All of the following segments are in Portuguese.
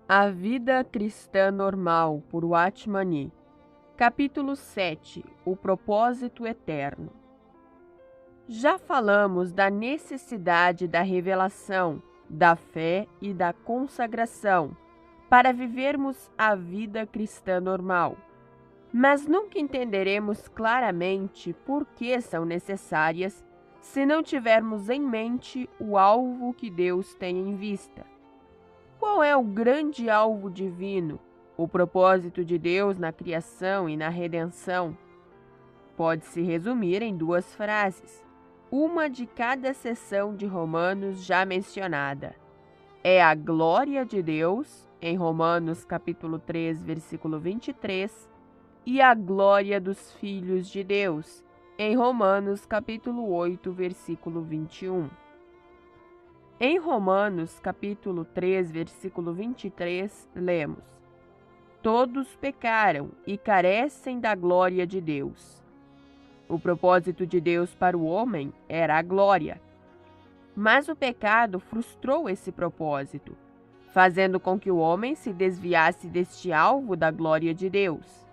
A Vida Cristã Normal, por Watmani. Capítulo 7. O Propósito Eterno. Já falamos da necessidade da revelação, da fé e da consagração para vivermos a vida cristã normal. Mas nunca entenderemos claramente por que são necessárias se não tivermos em mente o alvo que Deus tem em vista. Qual é o grande alvo divino, o propósito de Deus na criação e na redenção? Pode-se resumir em duas frases, uma de cada seção de Romanos já mencionada. É a glória de Deus, em Romanos capítulo 3, versículo 23, e a glória dos filhos de Deus, em Romanos capítulo 8, versículo 21. Em Romanos, capítulo 3, versículo 23, lemos: Todos pecaram e carecem da glória de Deus. O propósito de Deus para o homem era a glória. Mas o pecado frustrou esse propósito, fazendo com que o homem se desviasse deste alvo da glória de Deus.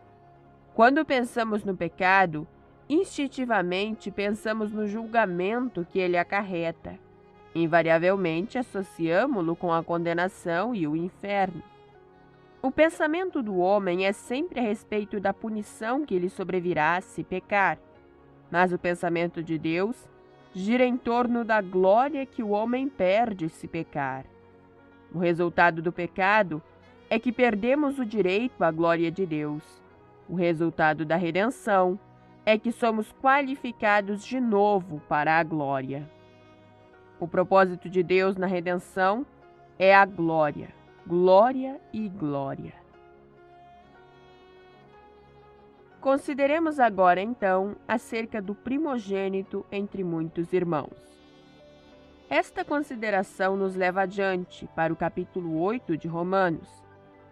Quando pensamos no pecado, instintivamente pensamos no julgamento que ele acarreta. Invariavelmente associamo-lo com a condenação e o inferno. O pensamento do homem é sempre a respeito da punição que lhe sobrevirá se pecar, mas o pensamento de Deus gira em torno da glória que o homem perde se pecar. O resultado do pecado é que perdemos o direito à glória de Deus. O resultado da redenção é que somos qualificados de novo para a glória. O propósito de Deus na redenção é a glória, glória e glória. Consideremos agora, então, acerca do primogênito entre muitos irmãos. Esta consideração nos leva adiante para o capítulo 8 de Romanos,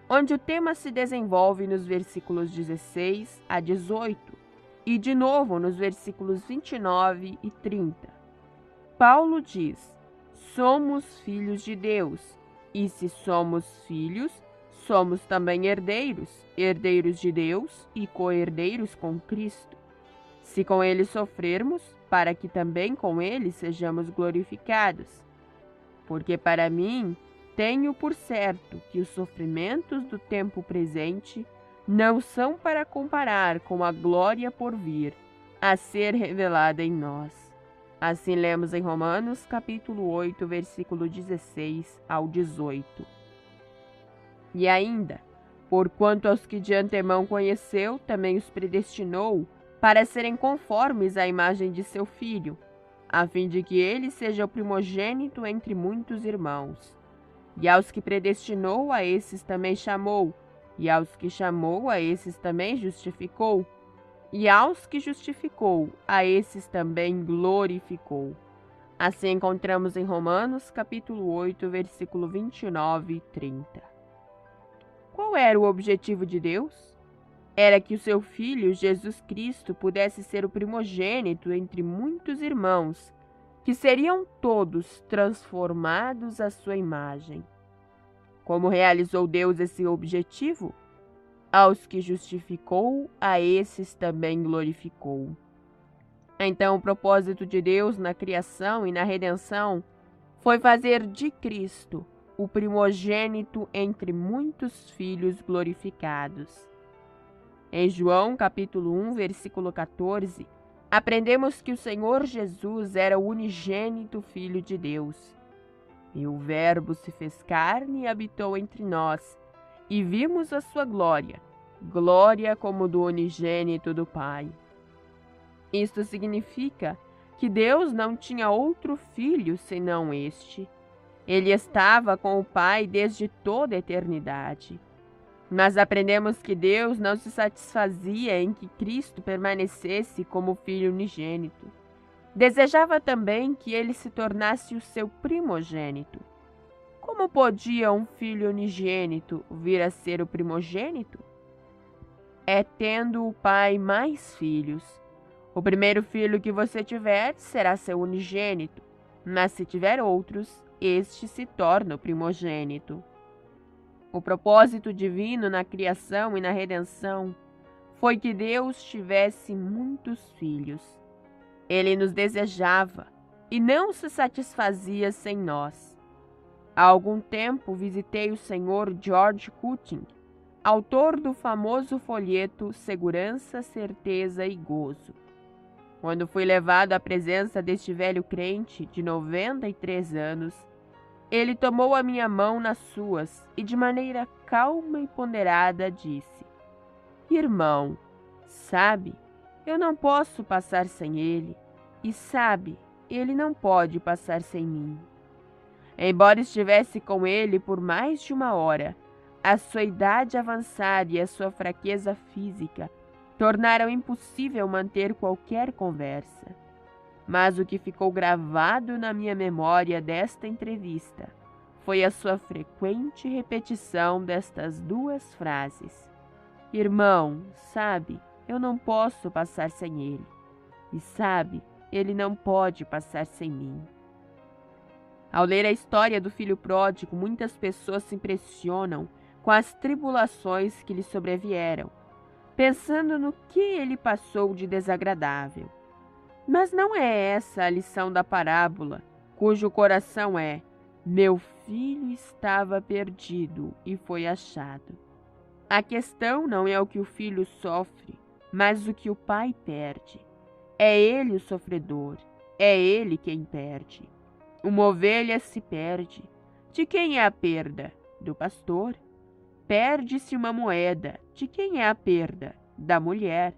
onde o tema se desenvolve nos versículos 16 a 18 e, de novo, nos versículos 29 e 30. Paulo diz: somos filhos de Deus, e se somos filhos, somos também herdeiros, herdeiros de Deus e co-herdeiros com Cristo. Se com ele sofrermos, para que também com ele sejamos glorificados. Porque para mim, tenho por certo que os sofrimentos do tempo presente não são para comparar com a glória por vir, a ser revelada em nós. Assim lemos em Romanos, capítulo 8, versículo 16 ao 18. E ainda, porquanto aos que de antemão conheceu, também os predestinou para serem conformes à imagem de seu Filho, a fim de que ele seja o primogênito entre muitos irmãos. E aos que predestinou, a esses também chamou, e aos que chamou, a esses também justificou, e aos que justificou, a esses também glorificou. Assim encontramos em Romanos, capítulo 8, versículo 29 e 30. Qual era o objetivo de Deus? Era que o seu Filho, Jesus Cristo, pudesse ser o primogênito entre muitos irmãos, que seriam todos transformados à sua imagem. Como realizou Deus esse objetivo? Aos que justificou, a esses também glorificou. Então, o propósito de Deus na criação e na redenção foi fazer de Cristo o primogênito entre muitos filhos glorificados. Em João, capítulo 1, versículo 14, aprendemos que o Senhor Jesus era o unigênito Filho de Deus. E o Verbo se fez carne e habitou entre nós, e vimos a sua glória, glória como do unigênito do Pai. Isto significa que Deus não tinha outro filho senão este. Ele estava com o Pai desde toda a eternidade. Mas aprendemos que Deus não se satisfazia em que Cristo permanecesse como Filho unigênito. Desejava também que ele se tornasse o seu primogênito. Como podia um filho unigênito vir a ser o primogênito? É tendo o Pai mais filhos. O primeiro filho que você tiver será seu unigênito, mas se tiver outros, este se torna o primogênito. O propósito divino na criação e na redenção foi que Deus tivesse muitos filhos. Ele nos desejava e não se satisfazia sem nós. Há algum tempo visitei o Sr. George Cutting, autor do famoso folheto Segurança, Certeza e Gozo. Quando fui levado à presença deste velho crente de 93 anos, ele tomou a minha mão nas suas e de maneira calma e ponderada disse: "Irmão, sabe, eu não posso passar sem ele, e sabe, ele não pode passar sem mim." Embora estivesse com ele por mais de uma hora, a sua idade avançada e a sua fraqueza física tornaram impossível manter qualquer conversa. Mas o que ficou gravado na minha memória desta entrevista foi a sua frequente repetição destas duas frases: "Irmão, sabe, eu não posso passar sem ele. E sabe, ele não pode passar sem mim." Ao ler a história do filho pródigo, muitas pessoas se impressionam com as tribulações que lhe sobrevieram, pensando no que ele passou de desagradável. Mas não é essa a lição da parábola, cujo coração é: "Meu filho estava perdido e foi achado." A questão não é o que o filho sofre, mas o que o pai perde. É ele o sofredor, é ele quem perde. Uma ovelha se perde. De quem é a perda? Do pastor. Perde-se uma moeda. De quem é a perda? Da mulher.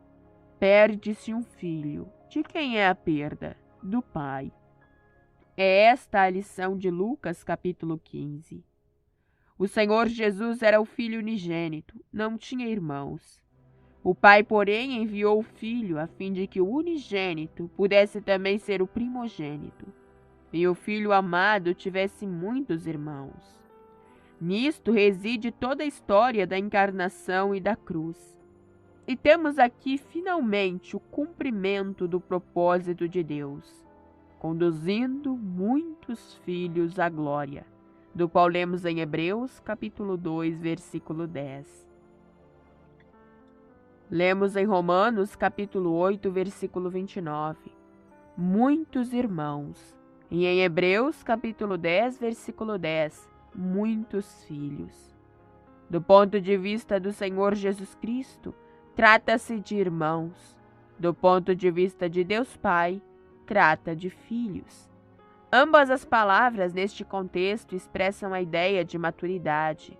Perde-se um filho. De quem é a perda? Do pai. É esta a lição de Lucas, capítulo 15. O Senhor Jesus era o filho unigênito, não tinha irmãos. O pai, porém, enviou o filho a fim de que o unigênito pudesse também ser o primogênito, e o filho amado tivesse muitos irmãos. Nisto reside toda a história da encarnação e da cruz. E temos aqui finalmente o cumprimento do propósito de Deus, conduzindo muitos filhos à glória, do qual lemos em Hebreus, capítulo 2, versículo 10. Lemos em Romanos, capítulo 8, versículo 29, muitos irmãos. E em Hebreus, capítulo 10, versículo 10, muitos filhos. Do ponto de vista do Senhor Jesus Cristo, trata-se de irmãos. Do ponto de vista de Deus Pai, trata de filhos. Ambas as palavras neste contexto expressam a ideia de maturidade.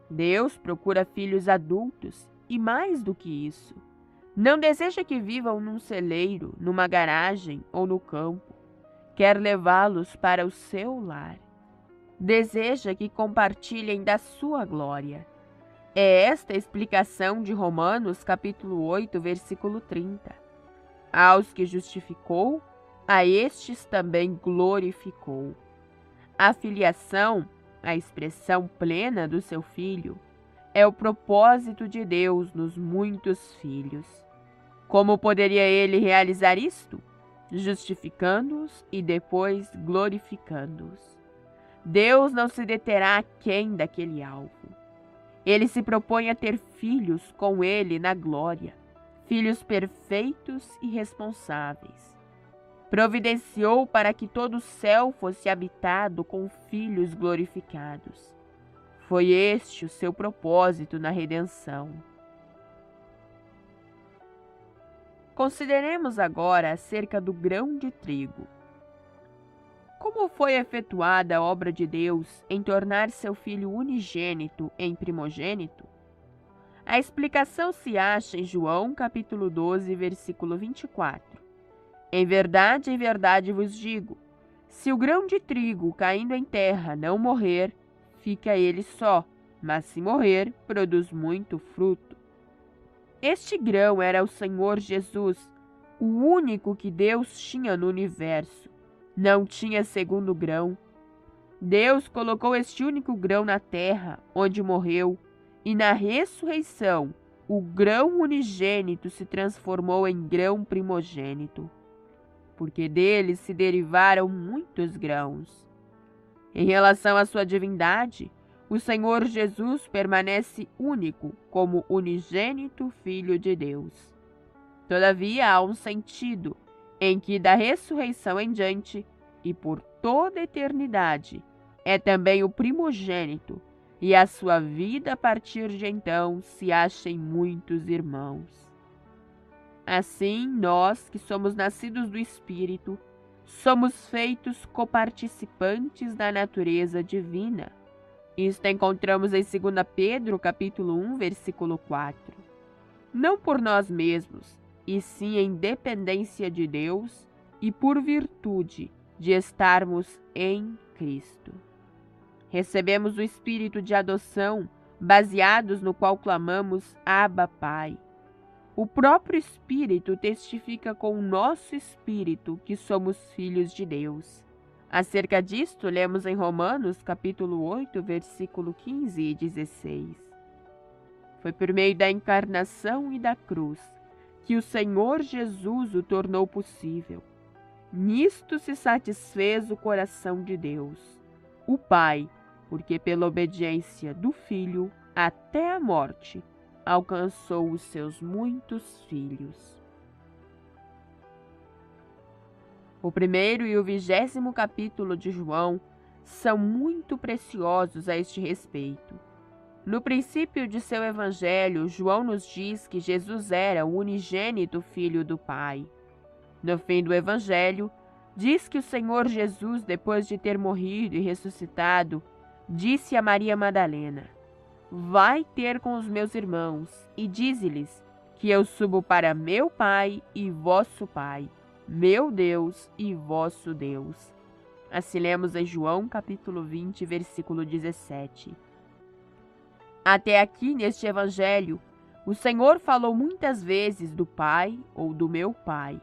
Deus procura filhos adultos e, mais do que isso, não deseja que vivam num celeiro, numa garagem ou no campo. Quer levá-los para o seu lar. Deseja que compartilhem da sua glória. É esta a explicação de Romanos, capítulo 8, versículo 30. Aos que justificou, a estes também glorificou. A filiação, a expressão plena do seu Filho, é o propósito de Deus nos muitos filhos. Como poderia ele realizar isto? Justificando-os e depois glorificando-os. Deus não se deterá aquém daquele alvo. Ele se propõe a ter filhos com ele na glória, filhos perfeitos e responsáveis. Providenciou para que todo o céu fosse habitado com filhos glorificados. Foi este o seu propósito na redenção. Consideremos agora acerca do grão de trigo. Como foi efetuada a obra de Deus em tornar seu Filho unigênito em primogênito? A explicação se acha em João capítulo 12, versículo 24. Em verdade vos digo, se o grão de trigo caindo em terra não morrer, fica ele só, mas se morrer, produz muito fruto. Este grão era o Senhor Jesus, o único que Deus tinha no universo. Não tinha segundo grão. Deus colocou este único grão na terra, onde morreu, e na ressurreição, o grão unigênito se transformou em grão primogênito, porque dele se derivaram muitos grãos. Em relação à sua divindade, o Senhor Jesus permanece único como unigênito Filho de Deus. Todavia, há um sentido em que, da ressurreição em diante e por toda a eternidade, é também o primogênito, e a sua vida a partir de então se acha em muitos irmãos. Assim, nós, que somos nascidos do Espírito, somos feitos coparticipantes da natureza divina. Isto encontramos em 2 Pedro, capítulo 1, versículo 4. Não por nós mesmos, e sim em dependência de Deus e por virtude de estarmos em Cristo. Recebemos o Espírito de adoção, baseados no qual clamamos Abba, Pai. O próprio Espírito testifica com o nosso espírito que somos filhos de Deus. Acerca disto, lemos em Romanos, capítulo 8, versículo 15 e 16. Foi por meio da encarnação e da cruz que o Senhor Jesus o tornou possível. Nisto se satisfez o coração de Deus, o Pai, porque pela obediência do Filho até a morte alcançou os seus muitos filhos. O 1º e o 20º capítulo de João são muito preciosos a este respeito. No princípio de seu evangelho, João nos diz que Jesus era o unigênito Filho do Pai. No fim do evangelho, diz que o Senhor Jesus, depois de ter morrido e ressuscitado, disse a Maria Madalena: vai ter com os meus irmãos e dize-lhes que eu subo para meu Pai e vosso Pai, meu Deus e vosso Deus. Assim lemos em João capítulo 20, versículo 17. Até aqui, neste evangelho, o Senhor falou muitas vezes do Pai ou do meu Pai.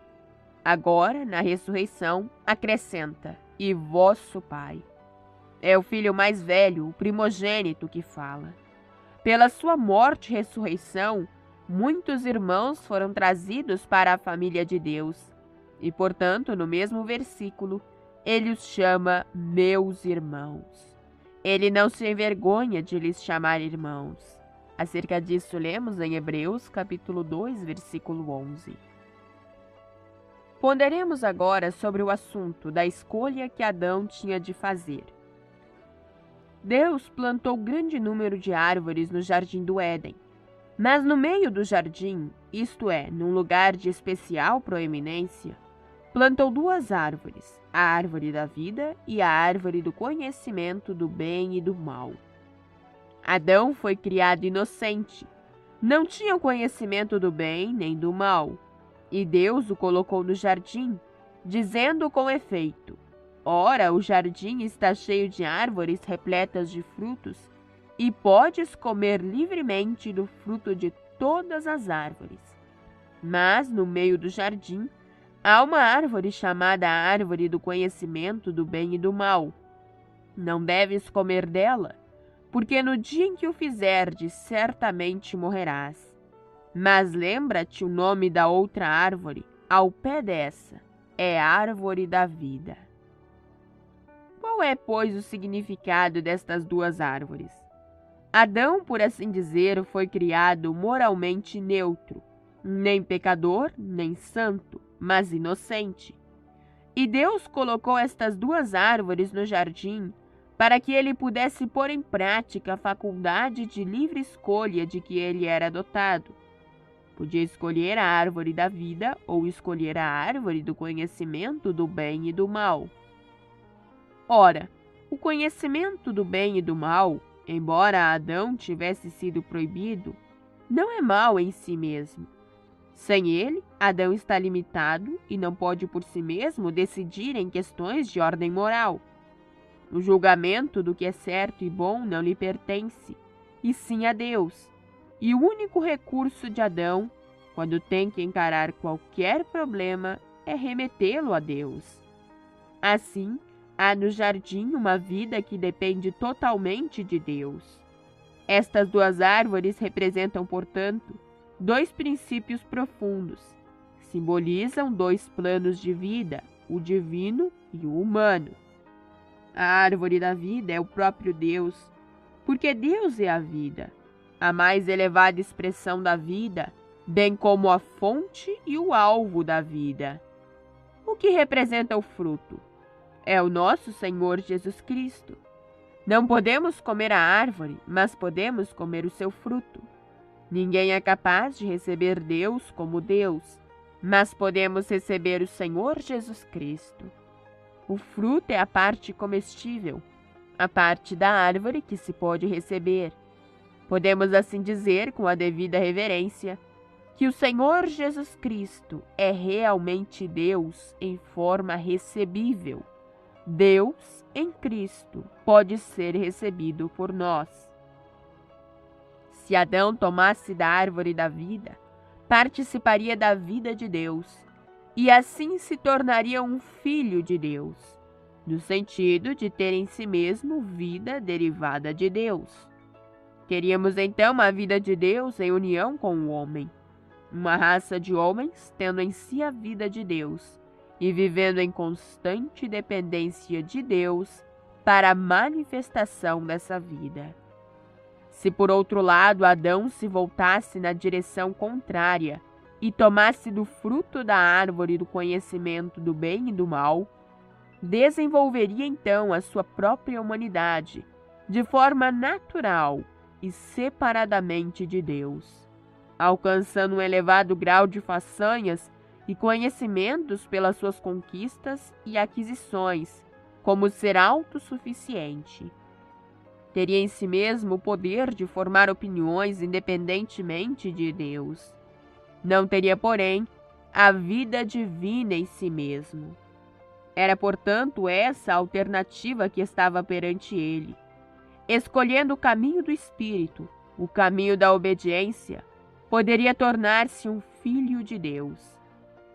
Agora, na ressurreição, acrescenta: e vosso Pai. É o filho mais velho, o primogênito, que fala. Pela sua morte e ressurreição, muitos irmãos foram trazidos para a família de Deus. E, portanto, no mesmo versículo, ele os chama meus irmãos. Ele não se envergonha de lhes chamar irmãos. Acerca disso lemos em Hebreus, capítulo 2, versículo 11. Ponderemos agora sobre o assunto da escolha que Adão tinha de fazer. Deus plantou grande número de árvores no jardim do Éden, mas no meio do jardim, isto é, num lugar de especial proeminência, plantou 2 árvores, a árvore da vida e a árvore do conhecimento do bem e do mal. Adão foi criado inocente, não tinha o conhecimento do bem nem do mal, e Deus o colocou no jardim, dizendo com efeito: ora, o jardim está cheio de árvores repletas de frutos, e podes comer livremente do fruto de todas as árvores. Mas, no meio do jardim, há uma árvore chamada a árvore do conhecimento do bem e do mal. Não deves comer dela, porque no dia em que o fizerdes, certamente morrerás. Mas lembra-te o nome da outra árvore, ao pé dessa, é a árvore da vida. Qual é, pois, o significado destas 2 árvores? Adão, por assim dizer, foi criado moralmente neutro, nem pecador, nem santo, mas inocente. E Deus colocou estas 2 árvores no jardim para que ele pudesse pôr em prática a faculdade de livre escolha de que ele era dotado. Podia escolher a árvore da vida ou escolher a árvore do conhecimento do bem e do mal. Ora, o conhecimento do bem e do mal, embora Adão tivesse sido proibido, não é mal em si mesmo. Sem ele, Adão está limitado e não pode por si mesmo decidir em questões de ordem moral. O julgamento do que é certo e bom não lhe pertence, e sim a Deus. E o único recurso de Adão, quando tem que encarar qualquer problema, é remetê-lo a Deus. Assim, há no jardim uma vida que depende totalmente de Deus. Estas 2 árvores representam, portanto, 2 princípios profundos. Simbolizam 2 planos de vida, o divino e o humano. A árvore da vida é o próprio Deus, porque Deus é a vida, a mais elevada expressão da vida, bem como a fonte e o alvo da vida. O que representa o fruto? É o nosso Senhor Jesus Cristo. Não podemos comer a árvore, mas podemos comer o seu fruto. Ninguém é capaz de receber Deus como Deus, mas podemos receber o Senhor Jesus Cristo. O fruto é a parte comestível, a parte da árvore que se pode receber. Podemos assim dizer, com a devida reverência, que o Senhor Jesus Cristo é realmente Deus em forma recebível. Deus em Cristo pode ser recebido por nós. Se Adão tomasse da árvore da vida, participaria da vida de Deus, e assim se tornaria um filho de Deus, no sentido de ter em si mesmo vida derivada de Deus. Teríamos então a vida de Deus em união com o homem, uma raça de homens tendo em si a vida de Deus e vivendo em constante dependência de Deus para a manifestação dessa vida. Se por outro lado Adão se voltasse na direção contrária e tomasse do fruto da árvore do conhecimento do bem e do mal, desenvolveria então a sua própria humanidade de forma natural e separadamente de Deus, alcançando um elevado grau de façanhas e conhecimentos pelas suas conquistas e aquisições, como ser autossuficiente. Teria em si mesmo o poder de formar opiniões independentemente de Deus. Não teria, porém, a vida divina em si mesmo. Era, portanto, essa a alternativa que estava perante ele. Escolhendo o caminho do Espírito, o caminho da obediência, poderia tornar-se um filho de Deus,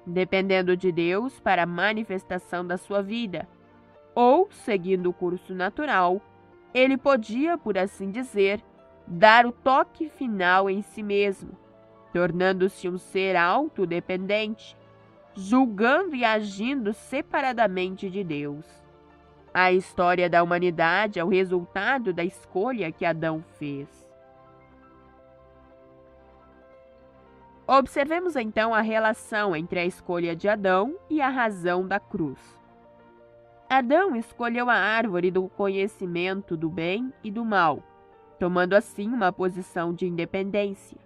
dependendo de Deus para a manifestação da sua vida, ou, seguindo o curso natural, ele podia, por assim dizer, dar o toque final em si mesmo, tornando-se um ser autodependente, julgando e agindo separadamente de Deus. A história da humanidade é o resultado da escolha que Adão fez. Observemos então a relação entre a escolha de Adão e a razão da cruz. Adão escolheu a árvore do conhecimento do bem e do mal, tomando assim uma posição de independência.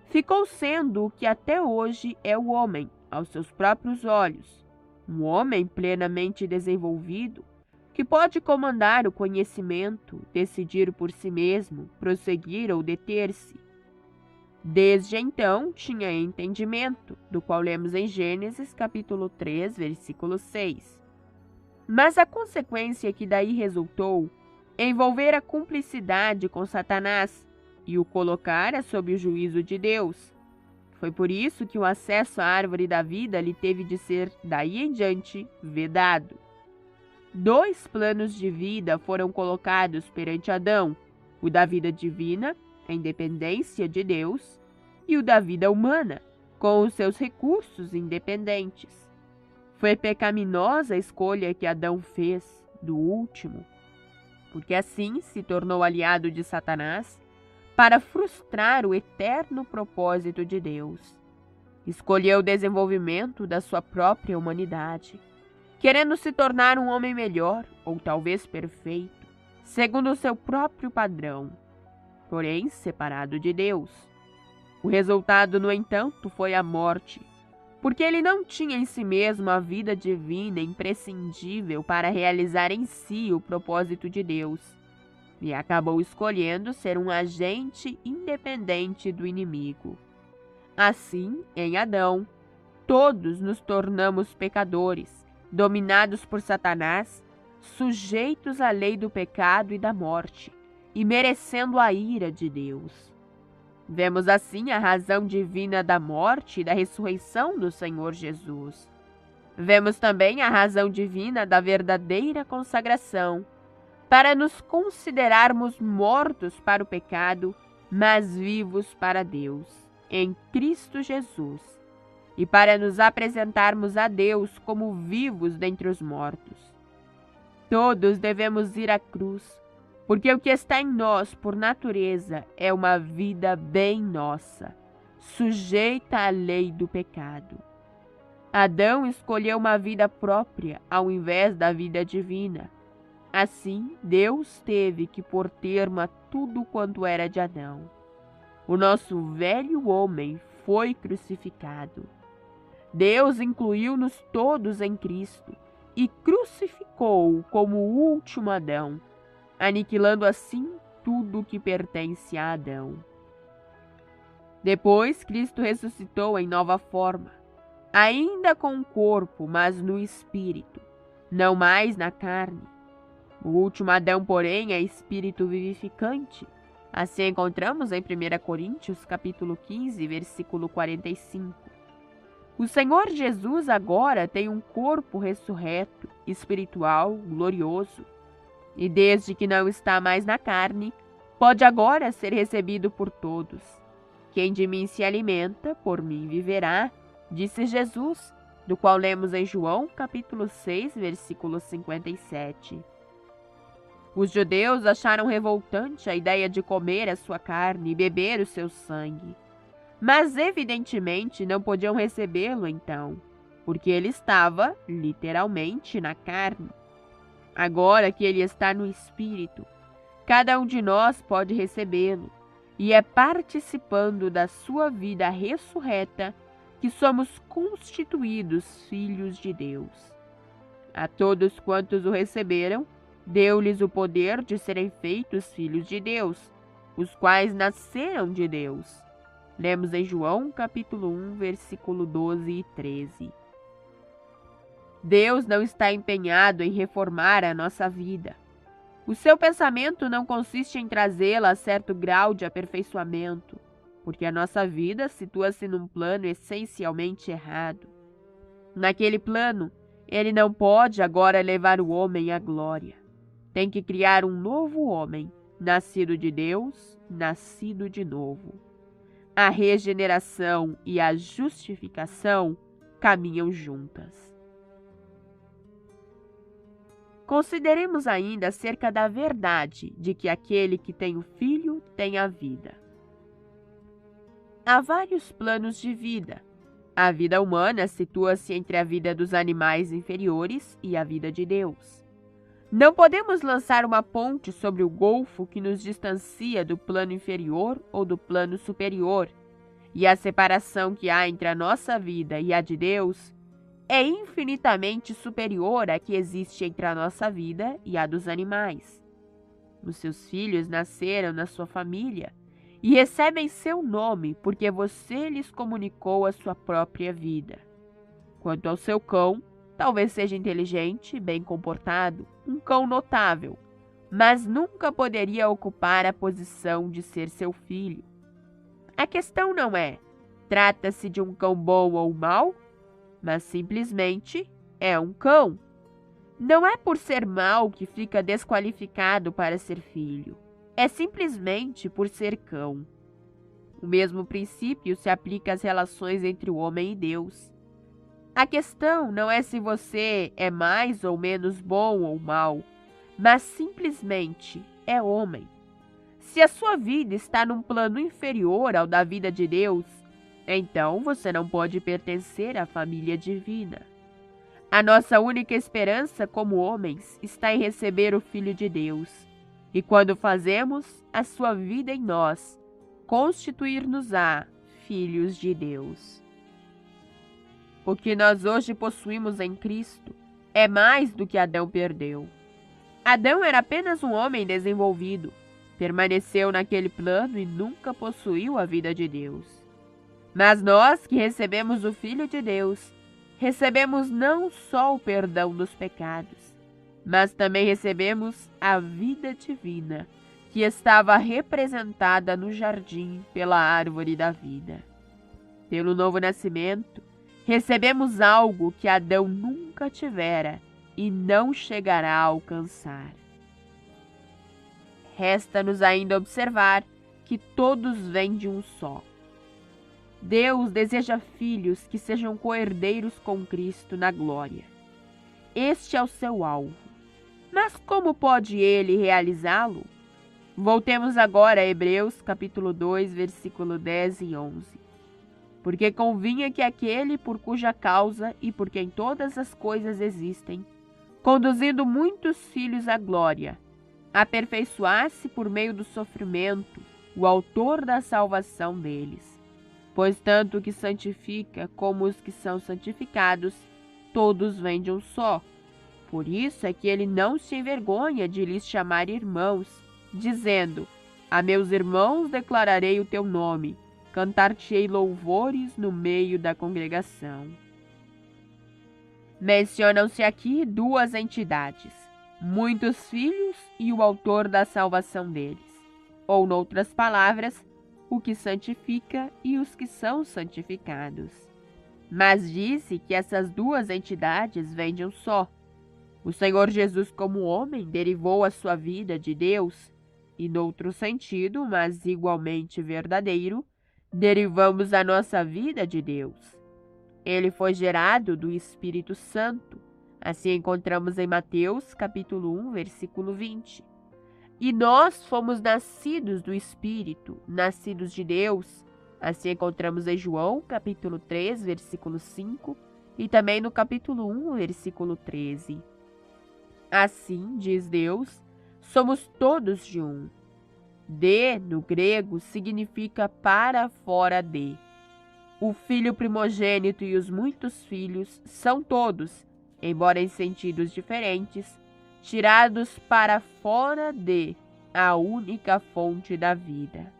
Ficou sendo o que até hoje é o homem, aos seus próprios olhos, um homem plenamente desenvolvido, que pode comandar o conhecimento, decidir por si mesmo, prosseguir ou deter-se. Desde então tinha entendimento, do qual lemos em Gênesis capítulo 3, versículo 6. Mas a consequência que daí resultou envolver a cumplicidade com Satanás e o colocara sob o juízo de Deus. Foi por isso que o acesso à árvore da vida lhe teve de ser, daí em diante, vedado. 2 planos de vida foram colocados perante Adão, o da vida divina, em dependência de Deus, e o da vida humana, com os seus recursos independentes. Foi pecaminosa a escolha que Adão fez do último, porque assim se tornou aliado de Satanás para frustrar o eterno propósito de Deus. Escolheu o desenvolvimento da sua própria humanidade, querendo se tornar um homem melhor, ou talvez perfeito, segundo o seu próprio padrão, porém separado de Deus. O resultado, no entanto, foi a morte, porque ele não tinha em si mesmo a vida divina imprescindível para realizar em si o propósito de Deus, e acabou escolhendo ser um agente independente do inimigo. Assim, em Adão, todos nos tornamos pecadores, dominados por Satanás, sujeitos à lei do pecado e da morte, e merecendo a ira de Deus. Vemos assim a razão divina da morte e da ressurreição do Senhor Jesus. Vemos também a razão divina da verdadeira consagração, para nos considerarmos mortos para o pecado, mas vivos para Deus, em Cristo Jesus, e para nos apresentarmos a Deus como vivos dentre os mortos. Todos devemos ir à cruz, Porque o que está em nós, por natureza, é uma vida bem nossa, sujeita à lei do pecado. Adão escolheu uma vida própria ao invés da vida divina. Assim, Deus teve que pôr termo a tudo quanto era de Adão. O nosso velho homem foi crucificado. Deus incluiu-nos todos em Cristo e crucificou-o como o último Adão, aniquilando assim tudo que pertence a Adão. Depois, Cristo ressuscitou em nova forma, ainda com o corpo, mas no espírito, não mais na carne. O último Adão, porém, é espírito vivificante. Assim encontramos em 1 Coríntios, capítulo 15, versículo 45. O Senhor Jesus agora tem um corpo ressurreto, espiritual, glorioso. E desde que não está mais na carne, pode agora ser recebido por todos. Quem de mim se alimenta, por mim viverá, disse Jesus, do qual lemos em João, capítulo 6, versículo 57. Os judeus acharam revoltante a ideia de comer a sua carne e beber o seu sangue. Mas, evidentemente, não podiam recebê-lo então, porque ele estava, literalmente, na carne. Agora que ele está no espírito, cada um de nós pode recebê-lo, e é participando da sua vida ressurreta que somos constituídos filhos de Deus. A todos quantos o receberam, deu-lhes o poder de serem feitos filhos de Deus, os quais nasceram de Deus. Lemos em João, capítulo 1, versículo 12 e 13. Deus não está empenhado em reformar a nossa vida. O seu pensamento não consiste em trazê-la a certo grau de aperfeiçoamento, porque a nossa vida situa-se num plano essencialmente errado. Naquele plano, ele não pode agora levar o homem à glória. Tem que criar um novo homem, nascido de Deus, nascido de novo. A regeneração e a justificação caminham juntas. Consideremos ainda acerca da verdade de que aquele que tem o Filho tem a vida. Há vários planos de vida. A vida humana situa-se entre a vida dos animais inferiores e a vida de Deus. Não podemos lançar uma ponte sobre o golfo que nos distancia do plano inferior ou do plano superior, e a separação que há entre a nossa vida e a de Deus é infinitamente superior à que existe entre a nossa vida e a dos animais. Os seus filhos nasceram na sua família e recebem seu nome porque você lhes comunicou a sua própria vida. Quanto ao seu cão, talvez seja inteligente, bem comportado, um cão notável, mas nunca poderia ocupar a posição de ser seu filho. A questão não é, trata-se de um cão bom ou mau, mas simplesmente é um cão. Não é por ser mau que fica desqualificado para ser filho, é simplesmente por ser cão. O mesmo princípio se aplica às relações entre o homem e Deus. A questão não é se você é mais ou menos bom ou mau, mas simplesmente é homem. Se a sua vida está num plano inferior ao da vida de Deus, então você não pode pertencer à família divina. A nossa única esperança como homens está em receber o Filho de Deus, e quando fazemos a sua vida em nós, constituir-nos-á filhos de Deus. O que nós hoje possuímos em Cristo é mais do que Adão perdeu. Adão era apenas um homem desenvolvido, permaneceu naquele plano e nunca possuiu a vida de Deus. Mas nós que recebemos o Filho de Deus, recebemos não só o perdão dos pecados, mas também recebemos a vida divina, que estava representada no jardim pela árvore da vida. Pelo novo nascimento, recebemos algo que Adão nunca tivera e não chegará a alcançar. Resta-nos ainda observar que todos vêm de um só. Deus deseja filhos que sejam co-herdeiros com Cristo na glória. Este é o seu alvo. Mas como pode ele realizá-lo? Voltemos agora a Hebreus, capítulo 2, versículo 10 e 11. Porque convinha que aquele por cuja causa e por quem todas as coisas existem, conduzindo muitos filhos à glória, aperfeiçoasse por meio do sofrimento o autor da salvação deles. Pois tanto o que santifica como os que são santificados, todos vêm de um só. Por isso é que ele não se envergonha de lhes chamar irmãos, dizendo: a meus irmãos declararei o teu nome, cantar-te-ei louvores no meio da congregação. Mencionam-se aqui duas entidades, muitos filhos e o autor da salvação deles, ou, noutras palavras, o que santifica e os que são santificados. Mas disse que essas duas entidades vêm de um só. O Senhor Jesus, como homem, derivou a sua vida de Deus, e, noutro sentido, mas igualmente verdadeiro, derivamos a nossa vida de Deus. Ele foi gerado do Espírito Santo. Assim encontramos em Mateus, capítulo 1, versículo 20. E nós fomos nascidos do Espírito, nascidos de Deus. Assim encontramos em João, capítulo 3, versículo 5, e também no capítulo 1, versículo 13. Assim, diz Deus, somos todos de um. De, no grego, significa para fora de. O filho primogênito e os muitos filhos são todos, embora em sentidos diferentes, tirados para fora de a única fonte da vida.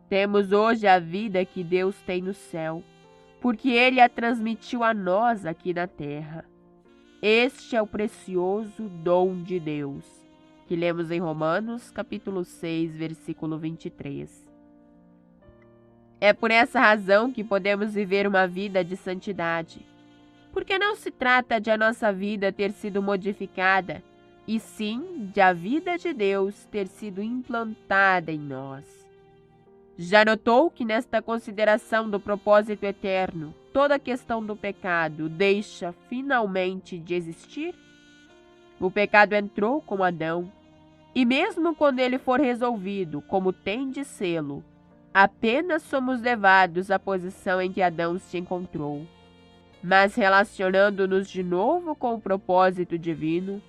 Temos hoje a vida que Deus tem no céu, porque Ele a transmitiu a nós aqui na terra. Este é o precioso dom de Deus, que lemos em Romanos, capítulo 6, versículo 23. É por essa razão que podemos viver uma vida de santidade, porque não se trata de a nossa vida ter sido modificada, e sim de a vida de Deus ter sido implantada em nós. Já notou que nesta consideração do propósito eterno, toda a questão do pecado deixa finalmente de existir? O pecado entrou com Adão, e mesmo quando ele for resolvido, como tem de sê-lo, apenas somos levados à posição em que Adão se encontrou. Mas relacionando-nos de novo com o propósito divino,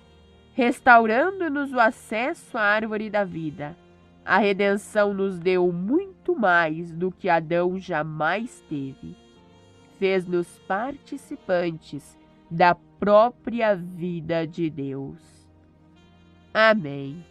restaurando-nos o acesso à árvore da vida, a redenção nos deu muito mais do que Adão jamais teve. Fez-nos participantes da própria vida de Deus. Amém.